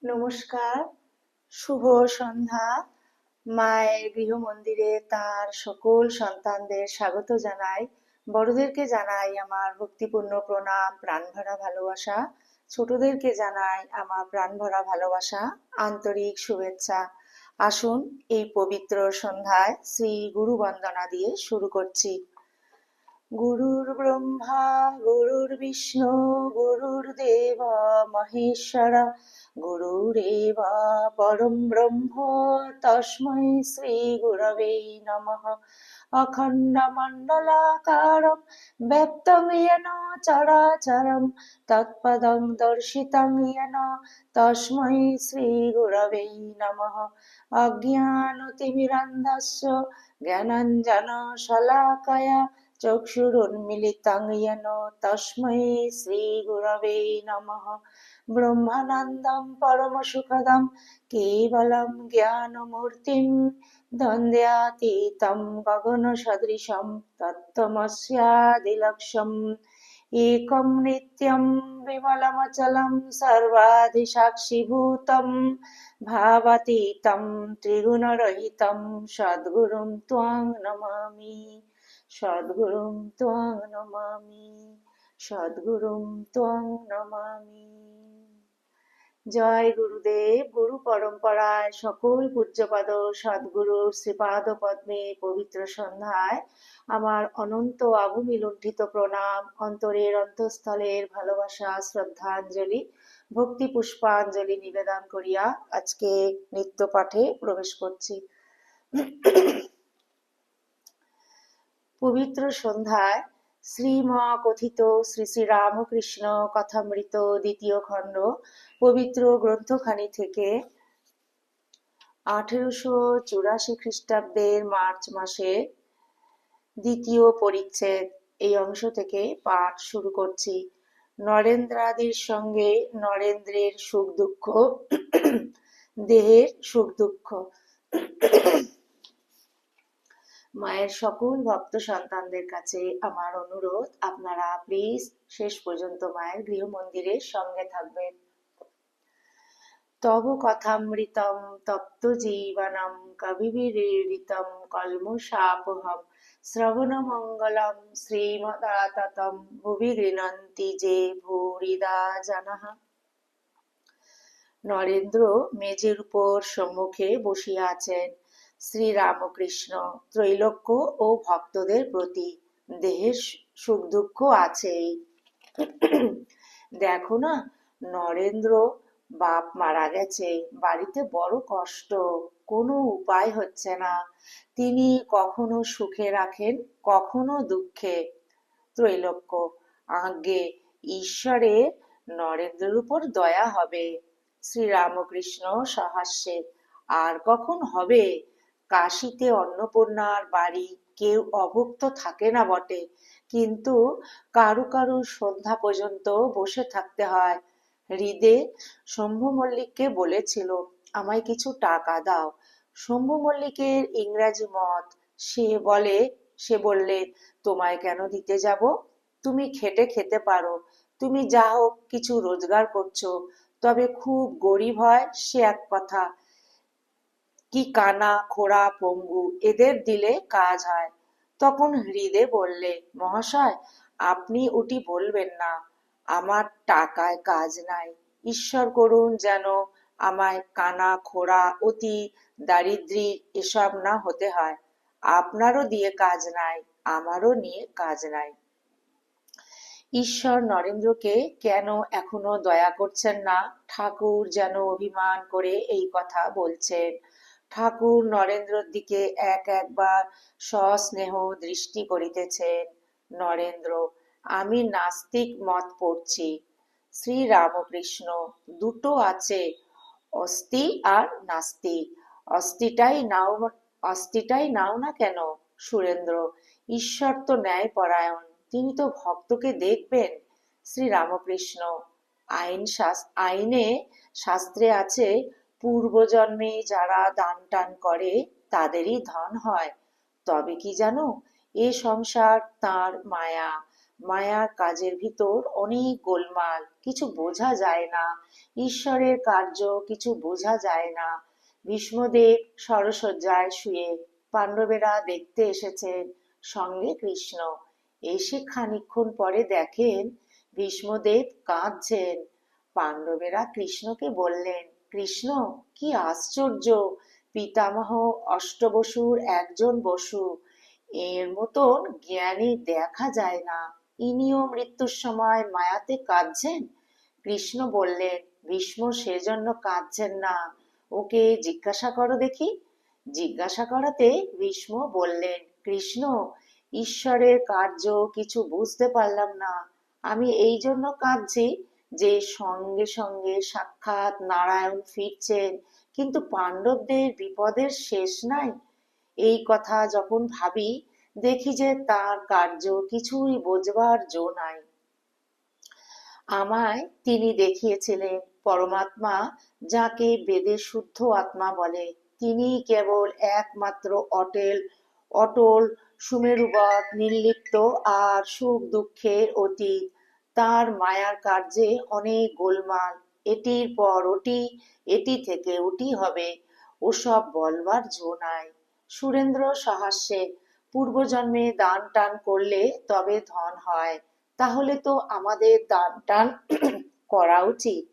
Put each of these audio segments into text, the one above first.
নমস্কার, শুভ সন্ধ্যা। মায়ের গৃহমন্দিরে তার সকল সন্তানদের স্বাগত জানাই। বড়দেরকে জানাই আমার ভক্তিপূর্ণ প্রণাম, প্রাণভরা ভালোবাসা। ছোটদেরকে জানাই আমার প্রাণভরা ভালোবাসা, আন্তরিক শুভেচ্ছা। আসুন এই পবিত্র সন্ধ্যায় শ্রী গুরু বন্দনা দিয়ে শুরু করছি। গুরুর ব্রহ্মা গুরুর্বিষ্ণু গুরুর্দেব মহেশ্বর গুরুরেব পরম ব্রহ্ম তস্मै শ্রী গুরবে নমঃ। অখণ্ডমণ্ডলাকারं ব্যক্तं येन চরাচরं তৎপদং দর্শিतं येन তস্मै শ্রী গুরবে নমঃ। অজ্ঞানতিমিরান্ধস্য জ্ঞানাঞ্জনশলাকয়া চক্ষুরুন্মিলিतं येन তস্मै শ্রীগুরবে নমঃ। ব্রহ্মানন্দं পরমসুখদं কেবलं জ্ঞানমূর্তিं দ্বন্দ্বাতীतं গগনসদৃশं তত্ত্বমস্যাদিলক্ষ্যम्। एकं नित्यं विमलमचलं सर्वाधिसाक्षिभूतं भावातीतं त्रिगुणरहितं सद्गुरुं त्वां नमामि। সদ্গুরুং ত্বং নমামি, সদ্গুরুং ত্বং নমামি। জয় গুরুদেব। গুরু পরম্পরায় সকল পূজ্যপাদ সদ্গুরুর শ্রীপাদ পদ্মে পবিত্র সন্ধ্যায় আমার অনন্ত আভূমি লুণ্ঠিত প্রণাম, অন্তরের অন্তঃস্থলের ভালোবাসা, শ্রদ্ধাঞ্জলি, ভক্তি পুষ্পাঞ্জলি নিবেদন করিয়া আজকে নিত্য পাঠে প্রবেশ করছি। পবিত্র সন্ধ্যায় শ্রীমকথিত শ্রী শ্রী রামকৃষ্ণ কথামৃত দ্বিতীয় খণ্ড পবিত্র গ্রন্থখানি থেকে 1884 খ্রিস্টাব্দের মার্চ মাসে দ্বিতীয় পরিচ্ছেদ এই অংশ থেকে পাঠ শুরু করছি। নরেন্দ্রাদির সঙ্গে নরেন্দ্রের সুখ দুঃখ, দেহের সুখ দুঃখ। মায়ের সকল ভক্ত সন্তানদের কাছে আমার অনুরোধ, আপনারা প্লিজ শেষ পর্যন্ত মায়ের গৃহমন্দিরের সঙ্গে থাকবেন। তব কথামৃতম তপ্ত জীবনম কবিবিরীড়িতম কল্মষাপহম শ্রবণমঙ্গলম শ্রীমদাততম ভুবি গৃণন্তি যে ভূরিদা জনঃ। নরেন্দ্র মেজের উপর সম্মুখে বসিয়া আছেন। শ্রীরামকৃষ্ণ ত্রৈলোক্য ও ভক্তদের প্রতি দেহের সুখ দুঃখ আছেই। দেখো না, নরেন্দ্র বাপ মারা গেছে, বাড়িতে বড় কষ্ট, কোনো উপায় হচ্ছে না। তিনি কখনো সুখে রাখেন, কখনো দুঃখে। ত্রৈলোক্য: আজ্ঞে, ঈশ্বরের নরেন্দ্রের উপর দয়া হবে। শ্রীরামকৃষ্ণ সহাস্যে: আর কখন হবে? কাশীতে অন্নপূর্ণার বাড়ি কেউ অভুক্ত থাকে না বটে, কিন্তু কারু কারু সন্ধ্যা পর্যন্ত বসে থাকতে হয়। হৃদে শম্ভু মল্লিককে বলেছিল, আমায় কিছু টাকা দাও। শম্ভু মল্লিকের ইংরাজি মত, সে বললে, তোমায় কেন দিতে যাব? তুমি খেটে খেতে পারো, তুমি যা হোক কিছু রোজগার করছো, তবে খুব গরিব হয় সে এক কথা, কি কানা খোড়া পঙ্গু এদের দিলে কাজ হয়। তখন হৃদে বললে, মহাশয়, আপনি ওটি বলবেন না, আমার টাকায় কাজ নাই। ঈশ্বর করুন যেন আমায় কানা খোড়া অতি দারিদ্রী এসব না হতে হয়। আপনারও দিয়ে কাজ নাই, আমারও নিয়ে কাজ নাই। ঈশ্বর নরেন্দ্রকে কেন এখনো দয়া করছেন না? ঠাকুর যেন অভিমান করে এই কথা বলছেন। ঠাকুর নরেন্দ্রর দিকে একবার সস্নেহ দৃষ্টি করিতেছেন। নরেন্দ্র: আমি নাস্তিক মত পড়ছি। শ্রীরামকৃষ্ণ: দুটো আছে, অস্তি আর নাস্তি। অস্তিটাই নাও না কেন? সুরেন্দ্র: ঈশ্বর তো ন্যায়পরায়ণ, তিনি তো ভক্তকে দেখবেন। শ্রীরামকৃষ্ণ: আইনে শাস্ত্রে আছে, পূর্বজন্মে যারা দান টান করে তাদেরই ধন হয়। তবে কি জানো, এ সংসার তার মায়ার কাজের ভিতর অনেক গোলমাল, কিছু বোঝা যায় না। ঈশ্বরের কার্য কিছু বোঝা যায় না। ভীষ্মদেব সরসজ্জায় শুয়ে, পাণ্ডবেরা দেখতে এসেছেন, সঙ্গে কৃষ্ণ। এসে খানিকক্ষণ পরে দেখেন ভীষ্মদেব কাঁদছেন। পাণ্ডবেরা কৃষ্ণকে বললেন, কৃষ্ণ, কি আশ্চর্য! পিতামহ অষ্টবসুর একজন বসু, এর মতন জ্ঞানী দেখা যায় না, ইনিও মৃত্যুর সময় মায়াতে কাঁদছেন। কৃষ্ণ বললেন, ভীষ্ম সেজন্য কাঁদছেন না, ওকে জিজ্ঞাসা করো দেখি। জিজ্ঞাসা করাতে ভীষ্ম বললেন, কৃষ্ণ, ঈশ্বরের কার্য কিছু বুঝতে পারলাম না। আমি এই জন্য কাঁদছি যে সঙ্গে সঙ্গে সাক্ষাৎ নারায়ণ ফিরছেন, কিন্তু পাণ্ডবদের বিপদের শেষ নাই। এই কথা যখন ভাবি, দেখি যে তার কার্য কিছুই বোঝবার জো নাই। আমায় তিনি দেখিয়েছিলেন পরমাত্মা, যাকে বেদে শুদ্ধ আত্মা বলে। তিনিই কেবল একমাত্র অটল অটল সুমেরুবৎ নির্লিপ্ত আর সুখ দুঃখের অতীত। তার মায়ার কার্যে অনেক গোলমাল, এটির পর ওটি, এটি থেকে ওটি হবে, ওসব বলবার জো নাই। সুরেন্দ্র সহাস্যে, পূর্বজন্মে দান টান করলে তবে ধন হয়, তাহলে তো আমাদের দান টান করা উচিত।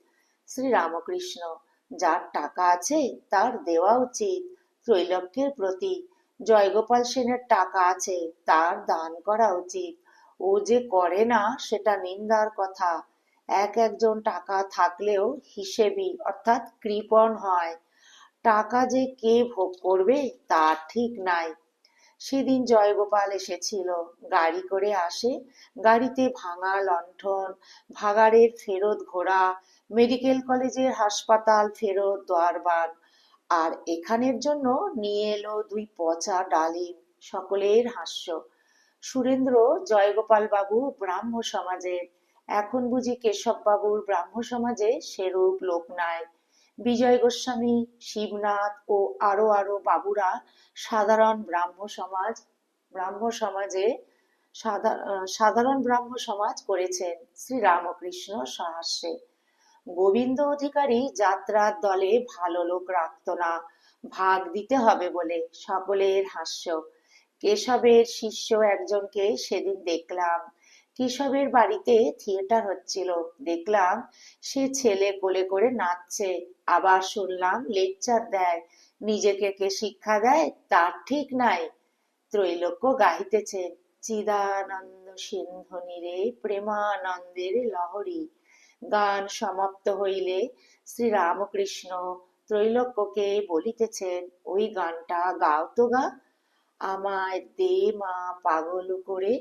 শ্রীরামকৃষ্ণ, যার টাকা আছে তার দেওয়া উচিত ত্রৈলোক্যের প্রতি। জয়গোপাল সেনের টাকা আছে, তার দান করা উচিত। ও যে করে না সেটা নিন্দার কথা। একজন টাকা থাকলেও হিসেবি অর্থাৎ কৃপণ হয়। টাকা যে কে ভোগ করবে তার ঠিক নাই। সেদিন জয়গোপাল এসেছিল, গাড়ি করে আসে, গাড়িতে ভাঙা লণ্ঠন, ভাগাড়ের ফেরত ঘোড়া, মেডিকেল কলেজের হাসপাতাল ফেরত দরবার, আর এখানের জন্য নিয়ে এলো 2 পচা ডালিম। সকলের হাস্য। সুরেন্দ্র, জয়গোপাল বাবু ব্রাহ্ম সমাজের, এখন বুঝি কেশব বাবুর ব্রাহ্ম সমাজে সেরূপ লোক নাই। বিজয় গোস্বামী, শিবনাথ ও আরো আরো বাবুরা সাধারণ ব্রাহ্ম সমাজে সাধারণ ব্রাহ্ম সমাজ করেছেন। শ্রীরামকৃষ্ণ সহাস্যে, গোবিন্দ অধিকারী যাত্রার দলে ভালো লোক রাখত না, ভাগ দিতে হবে বলে। সকলের হাস্য। কেশবের শিষ্য একজনকে সেদিন দেখলাম। কেশবের বাড়িতে থিয়েটার হচ্ছিল, দেখলাম সে ছেলে কোলে করে নাচছে, আবার শুনলাম লেকচার দেয়। নিজেকে কে শিক্ষা দেয় তার ঠিক নাই। ত্রৈলোক্য গাহিতেছেন, চিদানন্দ সিন্ধু নীরে প্রেমানন্দের লহরী। গান সমাপ্ত হইলে শ্রীরামকৃষ্ণ ত্রৈলোক্যকে বলিতেছেন, ওই গানটা গাও তো গা, আমায় দে মা পাগল করে।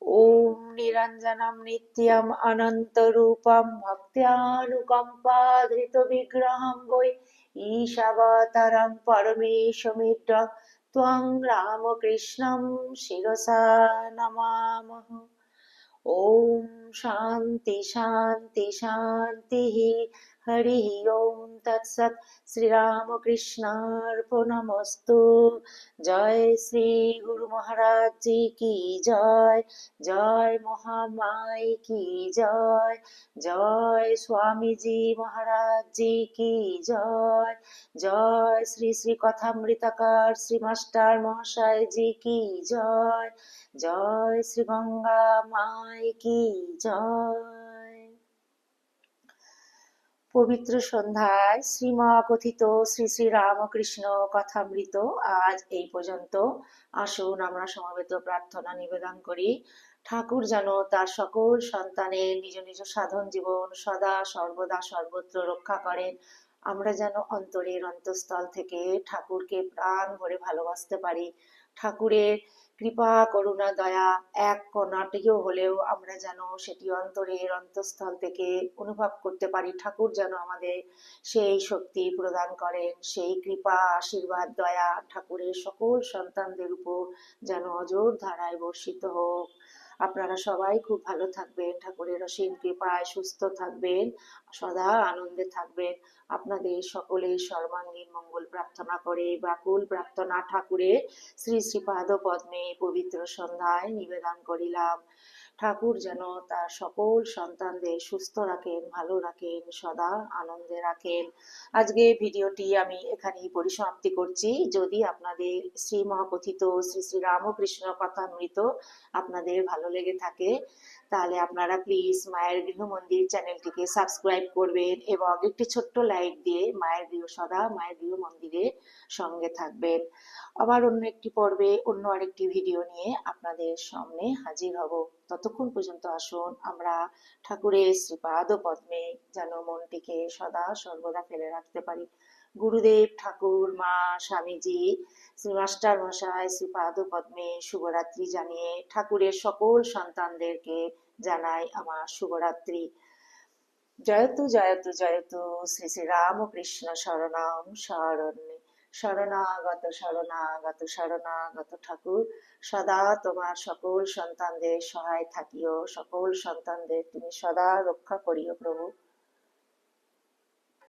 ওম নিরঞ্জনম নিত্যম অনন্তরূপম ভক্ত্যানুকম্পাধৃত বিগ্রহম বৈ ঈশাবতারং পরমেশমিড্ডম ত্বং রামকৃষ্ণং শিরসা নমামহ। ओम शांति शांति शांति। हरि ओम तत्सत। श्री रामकृष्णार्पणमस्तु। जय श्री गुरु महाराज जी की जय। जय महामाई की जय। जय स्वामी जी महाराज जी की जय। जय श्री श्री कथामृतकार श्री मास्टर महाशय जी की जय। जय श्री गंगा माई की जय। পবিত্র সন্ধ্যায় শ্রীমা কথিত শ্রী শ্রী রামকৃষ্ণ কথামৃত আজ এই পর্যন্ত। আসুন আমরা সমবেত প্রার্থনা নিবেদন করি, ঠাকুর যেন তার সকল সন্তানের নিজ নিজ সাধন জীবন সদা সর্বদা সর্বত্র রক্ষা করেন। আমরা যেন অন্তরের অন্তঃস্থল থেকে ঠাকুরকে প্রাণ ভরে ভালোবাসতে পারি। ঠাকুরের কৃপা করুণা দয়া এক কণাটিও হলেও আমরা যেন সেটি অন্তরের অন্তঃস্থল থেকে অনুভব করতে পারি। ঠাকুর যেন আমাদের সেই শক্তি প্রদান করেন, সেই কৃপা আশীর্বাদ দয়া ঠাকুরের সকল সন্তানদের উপর যেন অজোর ধারায় বর্ষিত হোক। আপনারা সবাই খুব ভালো থাকবেন, ঠাকুরের অসীম কৃপায় সুস্থ থাকবেন, সদা আনন্দে থাকবেন। আপনাদের সকলের সর্বাঙ্গীন মঙ্গল প্রার্থনা করে ব্যাকুল প্রার্থনা ঠাকুরের শ্রী শ্রী পাদ পদ্মে পবিত্র সন্ধ্যায় নিবেদন করিলাম। ঠাকুর যেন তার সকল সন্তানদের সুস্থ রাখেন, ভালো রাখেন, সদা আনন্দে রাখেন। আজকে ভিডিওটি আমি এখানেই পরিসমাপ্তি করছি। যদি আপনাদের শ্রী মহাকথিত শ্রী শ্রী রামকৃষ্ণ কথামৃত আপনাদের ভালো লেগে থাকে, তাহলে আপনারা প্লিজ মায়ের গৃহ মন্দির চ্যানেলটিকে সাবস্ক্রাইব করবেন এবং একটি ছোট্ট লাইক দিয়ে মায়ের গৃহ সদা মায়ের গৃহ মন্দিরের সঙ্গে থাকবেন। আবার অন্য একটি পর্বে অন্য আরেকটি ভিডিও নিয়ে আপনাদের সামনে হাজির হব। ততক্ষণ পর্যন্ত আসুন আমরা ঠাকুরের শ্রীপাদ পদ্মে যেন মনটিকে সদা সর্বদা ফেলে রাখতে পারি। গুরুদেব, ঠাকুর, মা, স্বামীজি, শ্রী মাস্টার মশাই শ্রীপাদ পদ্মে শুভরাত্রি জানিয়ে ঠাকুরের সকল সন্তানদেরকে জানাই আমার শুভরাত্রি। জয়তু জয়তু জয়তু শ্রী শ্রী রামকৃষ্ণ শরণাম শরণ্যে। শরণাগত শরণাগত শরণাগত ঠাকুর, সদা তোমার সকল সন্তানদের সহায় থাকিও, সকল সন্তানদের তুমি সদা রক্ষা করিও প্রভু।